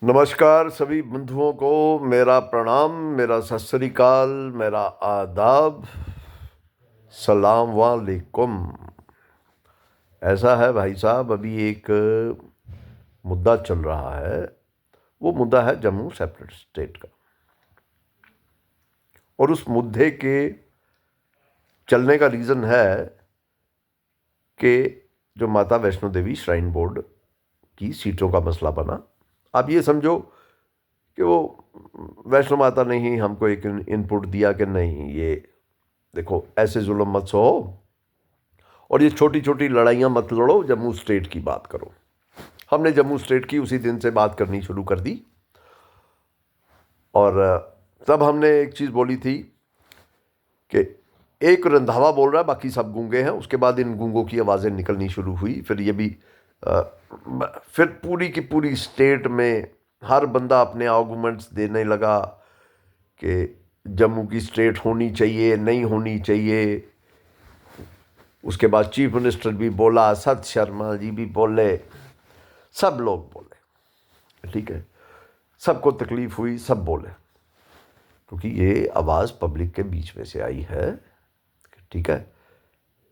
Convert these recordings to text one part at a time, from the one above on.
नमस्कार सभी बंधुओं को। मेरा प्रणाम, मेरा सत श्री अकाल, मेरा आदाब, सलाम वालेकुम। ऐसा है भाई साहब, अभी एक मुद्दा चल रहा है। वो मुद्दा है जम्मू सेपरेट स्टेट का। और उस मुद्दे के चलने का रीज़न है कि जो माता वैष्णो देवी श्राइन बोर्ड की सीटों का मसला बना। आप ये समझो कि वो वैष्णो माता ने ही हमको एक इनपुट दिया कि नहीं, ये देखो ऐसे जुल्म मत सहो और ये छोटी छोटी लड़ाइयाँ मत लड़ो, जम्मू स्टेट की बात करो। हमने जम्मू स्टेट की उसी दिन से बात करनी शुरू कर दी। और तब हमने एक चीज़ बोली थी कि एक रंधावा बोल रहा है, बाकी सब गूंगे हैं। उसके बाद इन गूंगों की आवाज़ें निकलनी शुरू हुई। फिर ये भी अ, फिर पूरी की पूरी स्टेट में हर बंदा अपने आर्गूमेंट्स देने लगा कि जम्मू की स्टेट होनी चाहिए, नहीं होनी चाहिए। उसके बाद चीफ मिनिस्टर भी बोला, सत शर्मा जी भी बोले, सब लोग बोले। ठीक है, सबको तकलीफ हुई, सब बोले, क्योंकि ये आवाज़ पब्लिक के बीच में से आई है। ठीक है,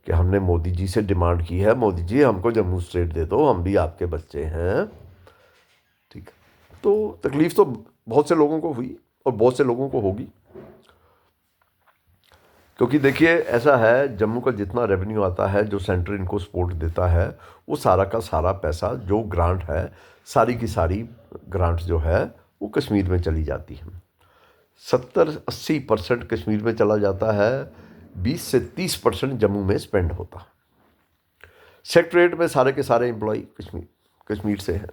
कि हमने मोदी जी से डिमांड की है, मोदी जी हमको जम्मू स्टेट दे दो, हम भी आपके बच्चे हैं। ठीक है, तो तकलीफ तो बहुत से लोगों को हुई और बहुत से लोगों को होगी। क्योंकि देखिए ऐसा है, जम्मू का जितना रेवेन्यू आता है, जो सेंटर इनको सपोर्ट देता है, वो सारा का सारा पैसा जो ग्रांट है, सारी की सारी ग्रांट जो है वो कश्मीर में चली जाती है। 70-80% कश्मीर में चला जाता है, 20 से 30% जम्मू में स्पेंड होता है। सेक्रेटरीट में सारे के सारे एम्प्लॉय कश्मीर से हैं।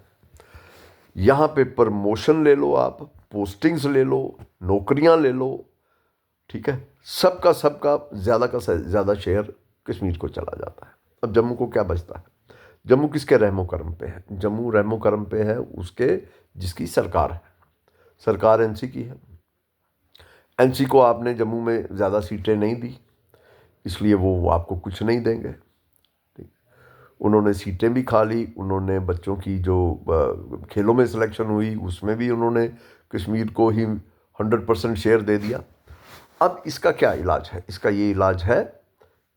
यहाँ पे प्रमोशन ले लो, आप पोस्टिंग्स ले लो, नौकरियाँ ले लो। ठीक है, सबका सबका ज़्यादा का ज़्यादा शेयर कश्मीर को चला जाता है। अब जम्मू को क्या बचता है? जम्मू किसके रहमो करम पे है? जम्मू रहमो करम पे है उसके जिसकी सरकार है। सरकार एनसी की है। एनसी को आपने जम्मू में ज़्यादा सीटें नहीं दी, इसलिए वो आपको कुछ नहीं देंगे। ठीक, उन्होंने सीटें भी खा ली। उन्होंने बच्चों की जो खेलों में सिलेक्शन हुई, उसमें भी उन्होंने कश्मीर को ही 100% शेयर दे दिया। अब इसका क्या इलाज है? इसका ये इलाज है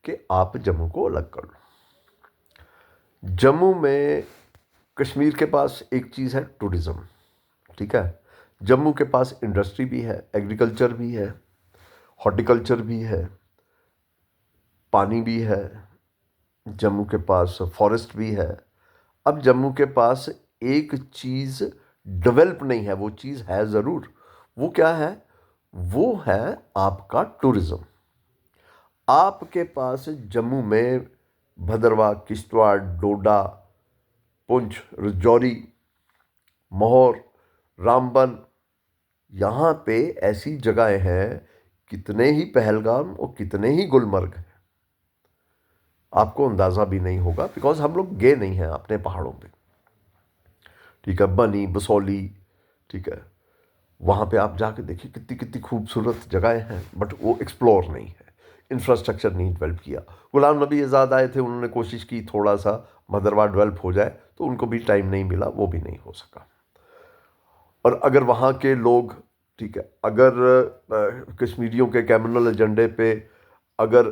कि आप जम्मू को अलग कर लो। जम्मू में कश्मीर के पास एक चीज़ है, टूरिज़्म। ठीक है, जम्मू के पास इंडस्ट्री भी है, एग्रीकल्चर भी है, हॉर्टिकल्चर भी है, पानी भी है, जम्मू के पास फॉरेस्ट भी है। अब जम्मू के पास एक चीज़ डेवलप नहीं है, वो चीज़ है ज़रूर। वो क्या है? वो है आपका टूरिज़्म। आपके पास जम्मू में भदरवाह, किश्तवाड़, डोडा, पुंछ, राजौरी, महौर, रामबन, यहाँ पे ऐसी जगहें हैं, कितने ही पहलगाम और कितने ही गुलमर्ग हैं, आपको अंदाज़ा भी नहीं होगा, बिकॉज हम लोग गए नहीं हैं अपने पहाड़ों पे। ठीक है, बनी, बसौली, ठीक है, वहाँ पे आप जाके देखिए कितनी कितनी खूबसूरत जगहें हैं, बट वो एक्सप्लोर नहीं है, इंफ्रास्ट्रक्चर नहीं डेवलप किया। गुलाम नबी आज़ाद आए थे, उन्होंने कोशिश की थोड़ा सा भदरवाह डेवलप हो जाए, तो उनको भी टाइम नहीं मिला, वो भी नहीं हो सका। और अगर वहाँ के लोग, ठीक है, अगर कश्मीरियों के कम्युनल एजेंडे पे अगर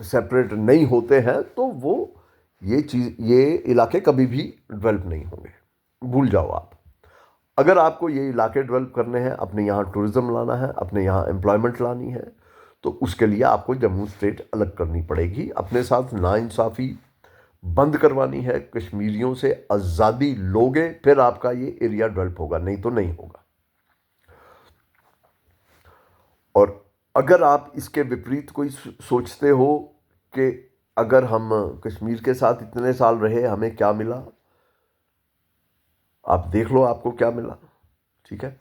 सेपरेट नहीं होते हैं, तो वो ये इलाके कभी भी डेवलप नहीं होंगे। भूल जाओ आप। अगर आपको ये इलाके डेवलप करने हैं, अपने यहाँ टूरिज़्म लाना है, अपने यहाँ एम्प्लॉयमेंट लानी है, तो उसके लिए आपको जम्मू स्टेट अलग करनी पड़ेगी। अपने साथ नाइंसाफ़ी बंद करवानी है, कश्मीरियों से आज़ादी लोगे, फिर आपका ये एरिया डेवलप होगा, नहीं तो नहीं होगा। और अगर आप इसके विपरीत कोई सोचते हो कि अगर हम कश्मीर के साथ इतने साल रहे, हमें क्या मिला, आप देख लो आपको क्या मिला। ठीक है,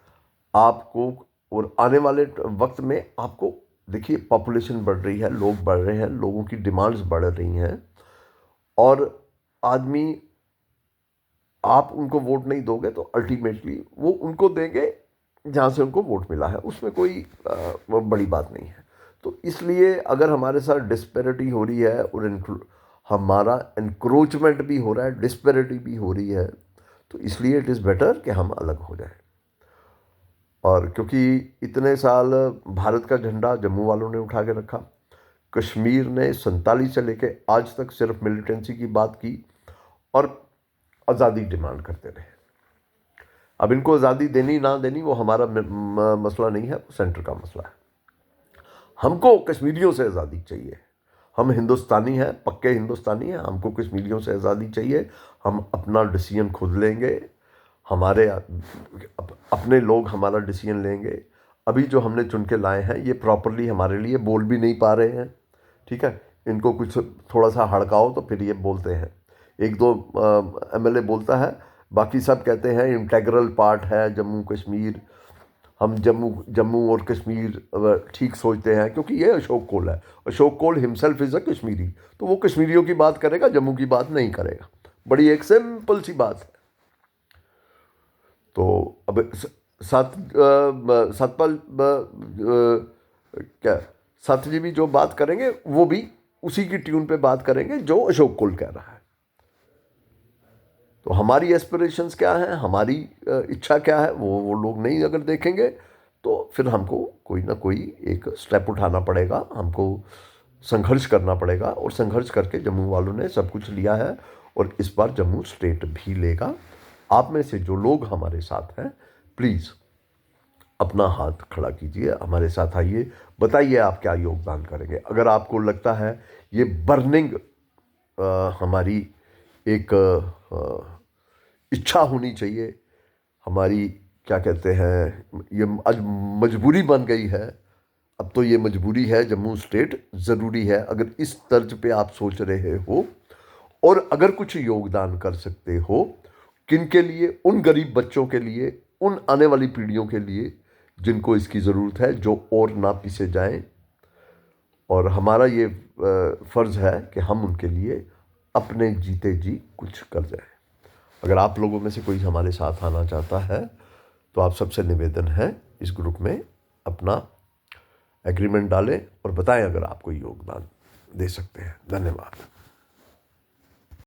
आपको और आने वाले वक्त में आपको देखिए, पॉपुलेशन बढ़ रही है, लोग बढ़ रहे हैं, लोगों की डिमांड्स बढ़ रही हैं, और आदमी, आप उनको वोट नहीं दोगे तो अल्टीमेटली वो उनको देंगे जहाँ से उनको वोट मिला है, उसमें कोई बड़ी बात नहीं है। तो इसलिए अगर हमारे साथ डिस्पैरिटी हो रही है और हमारा इंक्रोचमेंट भी हो रहा है, डिस्पैरिटी भी हो रही है, तो इसलिए इट इज़ बेटर कि हम अलग हो जाएं। और क्योंकि इतने साल भारत का झंडा जम्मू वालों ने उठा के रखा, कश्मीर ने 47 से लेके आज तक सिर्फ मिलिटेंसी की बात की और आज़ादी डिमांड करते रहे। अब इनको आज़ादी देनी ना देनी वो हमारा मसला नहीं है, वो सेंटर का मसला है। हमको कश्मीरियों से आज़ादी चाहिए। हम हिंदुस्तानी हैं, पक्के हिंदुस्तानी हैं, हमको कश्मीरियों से आज़ादी चाहिए। हम अपना डिसीजन खुद लेंगे, हमारे अपने लोग हमारा डिसीजन लेंगे। अभी जो हमने चुन के लाए हैं ये प्रॉपरली हमारे लिए बोल भी नहीं पा रहे हैं, ठीक है। इनको कुछ थोड़ा सा हड़काओ तो फिर ये बोलते हैं। एक दो एमएलए बोलता है, बाकी सब कहते हैं इंटेग्रल पार्ट है जम्मू कश्मीर, हम जम्मू और कश्मीर ठीक सोचते हैं, क्योंकि ये अशोक कोल है। अशोक कोल हिमसेल्फ इज़ अ कश्मीरी, तो वो कश्मीरियों की बात करेगा, जम्मू की बात नहीं करेगा। बड़ी एक सिंपल सी बात है। तो अब सतपाल क्या सत जी भी जो बात करेंगे वो भी उसी की ट्यून पे बात करेंगे जो अशोक कोल कह रहा है। तो हमारी एस्पिरेशंस क्या हैं, हमारी इच्छा क्या है, वो लोग नहीं अगर देखेंगे तो फिर हमको कोई ना कोई एक स्टेप उठाना पड़ेगा, हमको संघर्ष करना पड़ेगा। और संघर्ष करके जम्मू वालों ने सब कुछ लिया है और इस बार जम्मू स्टेट भी लेगा। आप में से जो लोग हमारे साथ हैं, प्लीज़ अपना हाथ खड़ा कीजिए, हमारे साथ आइए, बताइए आप क्या योगदान करेंगे। अगर आपको लगता है ये बर्निंग हमारी एक इच्छा होनी चाहिए, हमारी क्या कहते हैं, ये आज मजबूरी बन गई है, अब तो ये मजबूरी है, जम्मू स्टेट ज़रूरी है। अगर इस तर्ज पे आप सोच रहे हो और अगर कुछ योगदान कर सकते हो, किन के लिए? उन गरीब बच्चों के लिए, उन आने वाली पीढ़ियों के लिए जिनको इसकी ज़रूरत है, जो और ना पीछे जाएं। और हमारा ये फ़र्ज़ है कि हम उनके लिए अपने जीते जी कुछ कर जाएं। अगर आप लोगों में से कोई हमारे साथ आना चाहता है तो आप सबसे निवेदन है इस ग्रुप में अपना एग्रीमेंट डालें और बताएं अगर आप कोई योगदान दे सकते हैं। धन्यवाद।